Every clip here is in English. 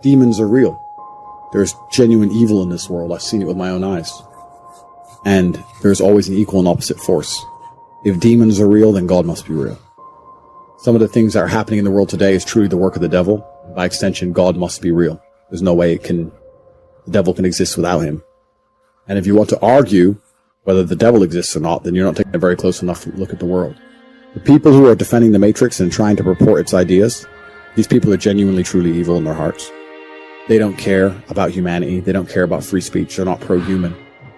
Demons are real. There's genuine evil in this world. I've seen it with my own eyes. And there's always an equal and opposite force. If demons are real, then God must be real. Some of the things that are happening in the world today is truly the work of the devil. By extension, God must be real. There's no way the devil can exist without him. And if you want to argue whether the devil exists or not, then you're not taking a very close enough look at the world. The people who are defending the Matrix and trying to purport its ideas, these people are genuinely, truly evil in their hearts. They don't care about humanity. They don't care about free speech. They're not pro-human.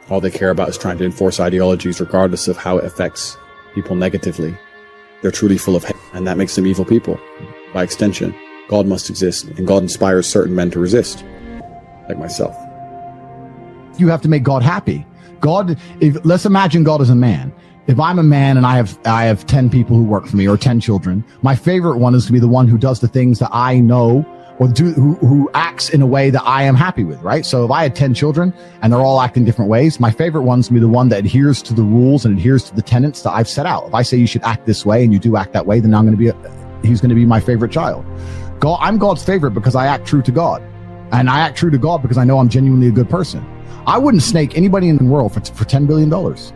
All they care about is trying to enforce ideologies regardless of how it affects people negatively. They're truly full of hate, and that makes them evil people. By extension, God must exist, and God inspires certain men to resist, like myself. You have to make God happy. Let's imagine God as a man. If I'm a man and I have 10 people who work for me or 10 children, my favorite one is to be the one who does the things that I know or who acts in a way that I am happy with, right? So if I had 10 children and they're all acting different ways, my favorite one's to be the one that adheres to the rules and adheres to the tenets that I've set out. If I say you should act this way and you do act that way, then he's going to be my favorite child. I'm God's favorite because I act true to God. And I act true to God because I know I'm genuinely a good person. I wouldn't snake anybody in the world for $10 billion.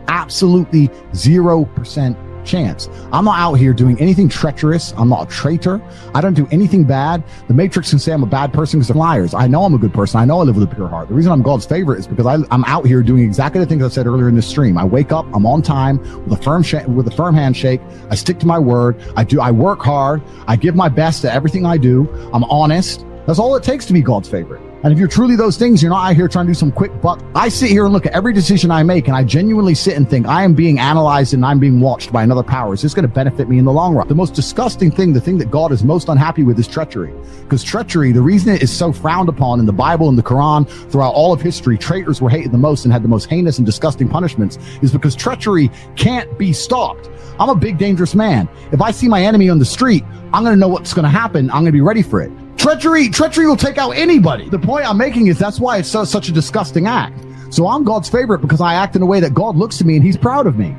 Absolutely 0% chance. I'm not out here doing anything treacherous. I'm not a traitor. I don't do anything bad. The Matrix can say I'm a bad person because they're liars. I know I'm a good person. I know I live with a pure heart. The reason I'm God's favorite is because I'm out here doing exactly the things I said earlier in this stream. I wake up, I'm on time with a firm handshake. I stick to my word. I work hard. I give my best at everything I do. I'm honest. That's all it takes to be God's favorite. And if you're truly those things, you're not out here trying to do some quick buck. I sit here and look at every decision I make, and I genuinely sit and think, I am being analyzed and I'm being watched by another power. Is this going to benefit me in the long run? The most disgusting thing, the thing that God is most unhappy with, is treachery. Because treachery, the reason it is so frowned upon in the Bible and the Quran throughout all of history, traitors were hated the most and had the most heinous and disgusting punishments, is because treachery can't be stopped. I'm a big, dangerous man. If I see my enemy on the street, I'm going to know what's going to happen. I'm going to be ready for it. Treachery will take out anybody. The point I'm making is that's why it's such a disgusting act. So I'm God's favorite because I act in a way that God looks at me and he's proud of me.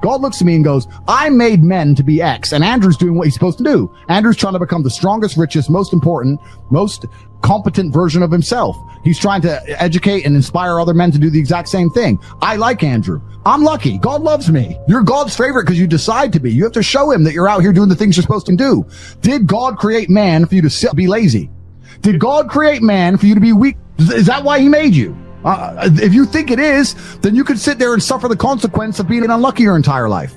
God looks at me and goes, I made men to be X, and Andrew's doing what he's supposed to do. Andrew's trying to become the strongest, richest, most important, most competent version of himself. He's trying to educate and inspire other men to do the exact same thing. I like Andrew. I'm lucky. God loves me. You're God's favorite because you decide to be. You have to show him that you're out here doing the things you're supposed to do. Did God create man for you to sit, be lazy? Did God create man for you to be weak? Is that why he made you? If you think it is, then you could sit there and suffer the consequence of being unlucky your entire life.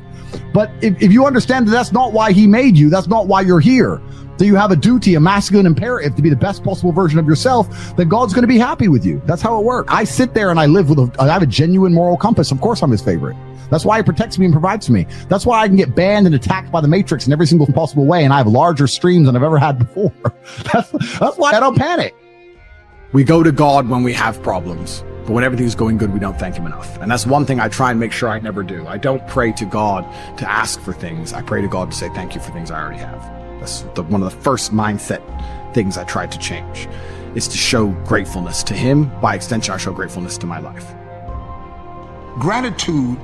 But if you understand that that's not why he made you, that's not why you're here, that you have a duty, a masculine imperative to be the best possible version of yourself, then God's going to be happy with you. That's how it works. I sit there and I have a genuine moral compass. Of course I'm his favorite. That's why he protects me and provides for me. That's why I can get banned and attacked by the Matrix in every single possible way, and I have larger streams than I've ever had before. That's why I don't panic. We go to God when we have problems, but when everything's going good, we don't thank him enough. And that's one thing I try and make sure I never do. I don't pray to God to ask for things. I pray to God to say thank you for things I already have. That's one of the first mindset things I tried to change, is to show gratefulness to him. By extension, I show gratefulness to my life. Gratitude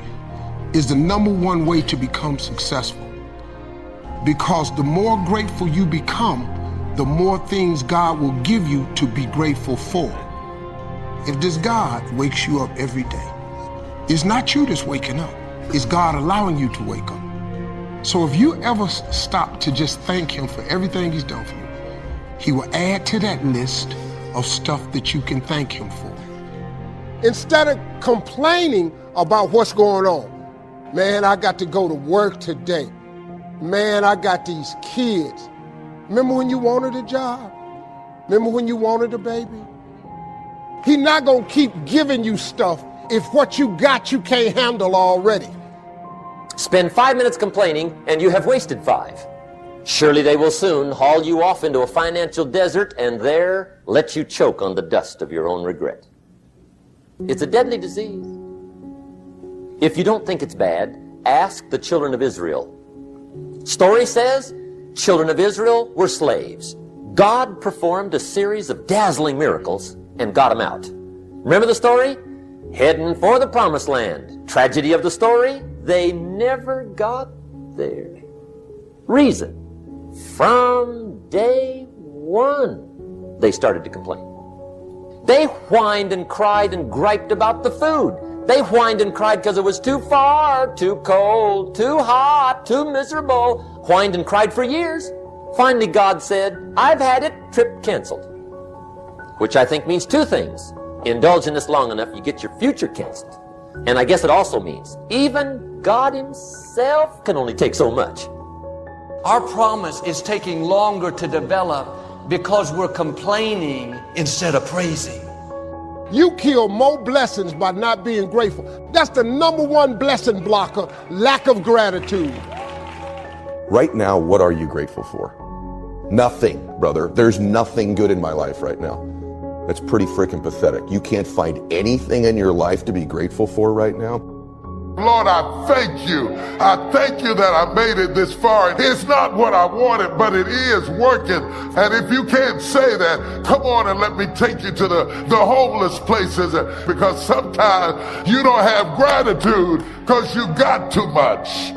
is the #1 way to become successful, because the more grateful you become, the more things God will give you to be grateful for. If this God wakes you up every day, it's not you that's waking up, it's God allowing you to wake up. So if you ever stop to just thank him for everything he's done for you, he will add to that list of stuff that you can thank him for. Instead of complaining about what's going on, man, I got to go to work today. Man, I got these kids. Remember when you wanted a job? Remember when you wanted a baby? He's not going to keep giving you stuff if what you got you can't handle already. Spend 5 minutes complaining and you have wasted 5. Surely they will soon haul you off into a financial desert and there let you choke on the dust of your own regret. It's a deadly disease. If you don't think it's bad, ask the children of Israel. Story says, children of Israel were slaves. God performed a series of dazzling miracles and got them out. Remember the story? Heading for the promised land. Tragedy of the story, they never got there. Reason, from day one, they started to complain. They whined and cried and griped about the food. They whined and cried because it was too far, too cold, too hot, too miserable. Whined and cried for years. Finally, God said, I've had it, trip canceled. Which I think means two things. Indulge in this long enough, you get your future canceled. And I guess it also means even God himself can only take so much. Our promise is taking longer to develop because we're complaining instead of praising. You kill more blessings by not being grateful. That's the number one blessing blocker, lack of gratitude. Right now, what are you grateful for? Nothing, brother. There's nothing good in my life right now. That's pretty freaking pathetic. You can't find anything in your life to be grateful for right now? Lord, I thank you. I thank you that I made it this far. It's not what I wanted, but it is working. And if you can't say that, come on and let me take you to the homeless places, because sometimes you don't have gratitude because you got too much.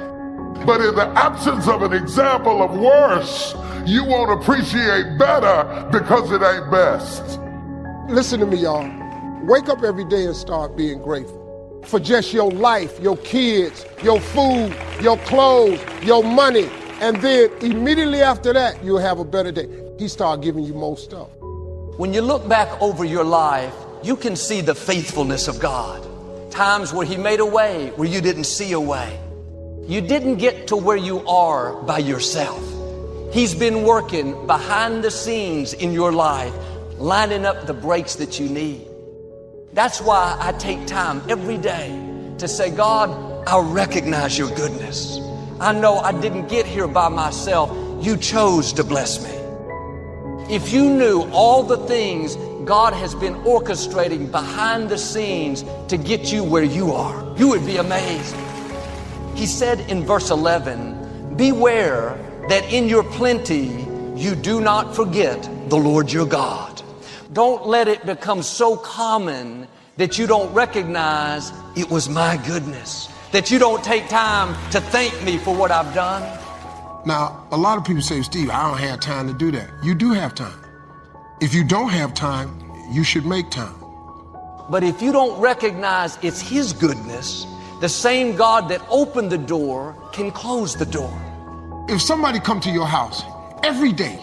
But in the absence of an example of worse, you won't appreciate better because it ain't best. Listen to me, y'all. Wake up every day and start being grateful for just your life, your kids, your food, your clothes, your money. And then immediately after that, you'll have a better day. He start giving you more stuff. When you look back over your life, you can see the faithfulness of God. Times where he made a way where you didn't see a way. You didn't get to where you are by yourself. He's been working behind the scenes in your life, lining up the breaks that you need. That's why I take time every day to say, God, I recognize your goodness. I know I didn't get here by myself. You chose to bless me. If you knew all the things God has been orchestrating behind the scenes to get you where you are, you would be amazed. He said in verse 11, beware that in your plenty you do not forget the Lord your God. Don't let it become so common that you don't recognize it was my goodness, that you don't take time to thank me for what I've done. Now, a lot of people say, Steve, I don't have time to do that. You do have time. If you don't have time, you should make time. But if you don't recognize it's his goodness, the same God that opened the door can close the door. If somebody come to your house every day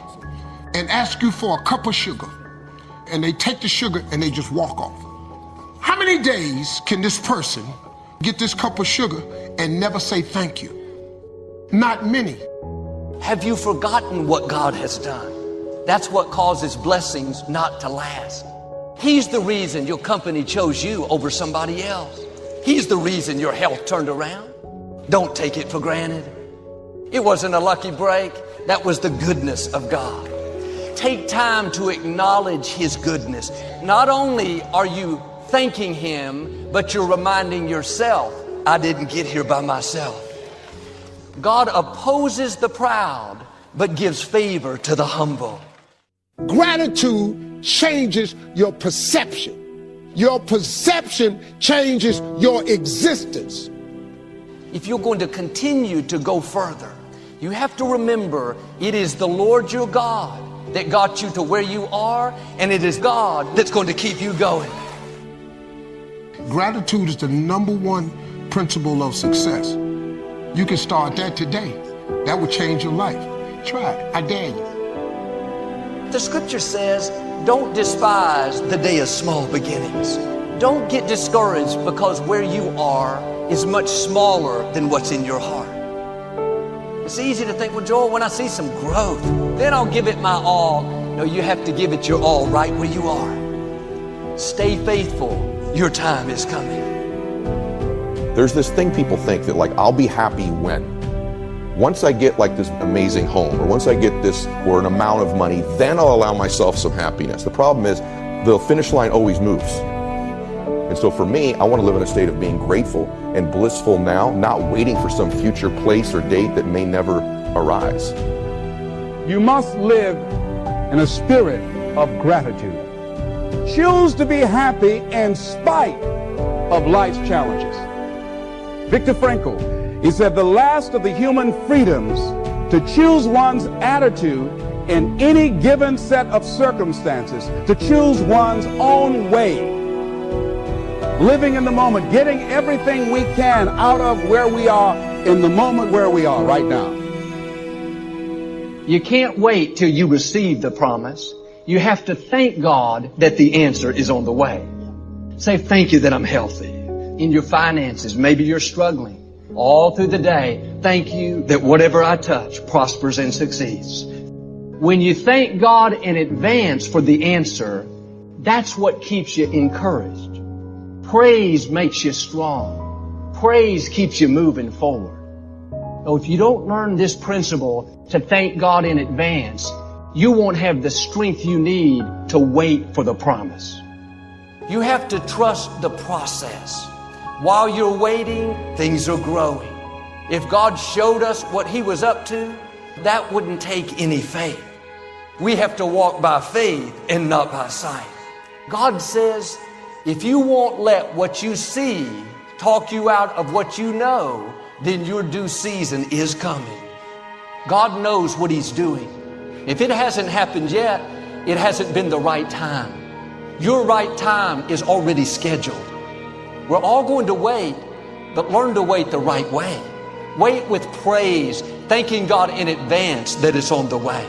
and ask you for a cup of sugar, and they take the sugar and they just walk off, how many days can this person get this cup of sugar and never say thank you? Not many. Have you forgotten what God has done? That's what causes blessings not to last. He's the reason your company chose you over somebody else. He's the reason your health turned around. Don't take it for granted. It wasn't a lucky break. That was the goodness of God. Take time to acknowledge his goodness. Not only are you thanking him, but you're reminding yourself, I didn't get here by myself. God opposes the proud, but gives favor to the humble. Gratitude changes your perception. Your perception changes your existence. If you're going to continue to go further, you have to remember it is the Lord your God that got you to where you are, and it is God that's going to keep you going. Gratitude is the number one principle of success. You can start that today. That will change your life. Try it. I dare you. The scripture says, don't despise the day of small beginnings. Don't get discouraged because where you are is much smaller than what's in your heart. It's easy to think, well, Joel, when I see some growth, then I'll give it my all. No, you have to give it your all right where you are. Stay faithful. Your time is coming. There's this thing people think that, like, I'll be happy when. Once I get like this amazing home, or once I get this or an amount of money, then I'll allow myself some happiness. The problem is the finish line always moves. And so for me, I want to live in a state of being grateful and blissful now, not waiting for some future place or date that may never arise. You must live in a spirit of gratitude. Choose to be happy in spite of life's challenges. Viktor Frankl, he said the last of the human freedoms to choose one's attitude in any given set of circumstances to choose one's own way, living in the moment, getting everything we can out of where we are in the moment where we are right now. You can't wait till you receive the promise. You have to thank God that the answer is on the way. Say, thank you that I'm healthy. In your finances, maybe you're struggling. All through the day, thank you that whatever I touch prospers and succeeds. When you thank God in advance for the answer, that's what keeps you encouraged. Praise makes you strong. Praise keeps you moving forward. So if you don't learn this principle to thank God in advance, you won't have the strength you need to wait for the promise. You have to trust the process. While you're waiting, things are growing. If God showed us what He was up to, that wouldn't take any faith. We have to walk by faith and not by sight. God says, if you won't let what you see talk you out of what you know, then your due season is coming. God knows what He's doing. If it hasn't happened yet, it hasn't been the right time. Your right time is already scheduled. We're all going to wait, but learn to wait the right way. Wait with praise, thanking God in advance that it's on the way.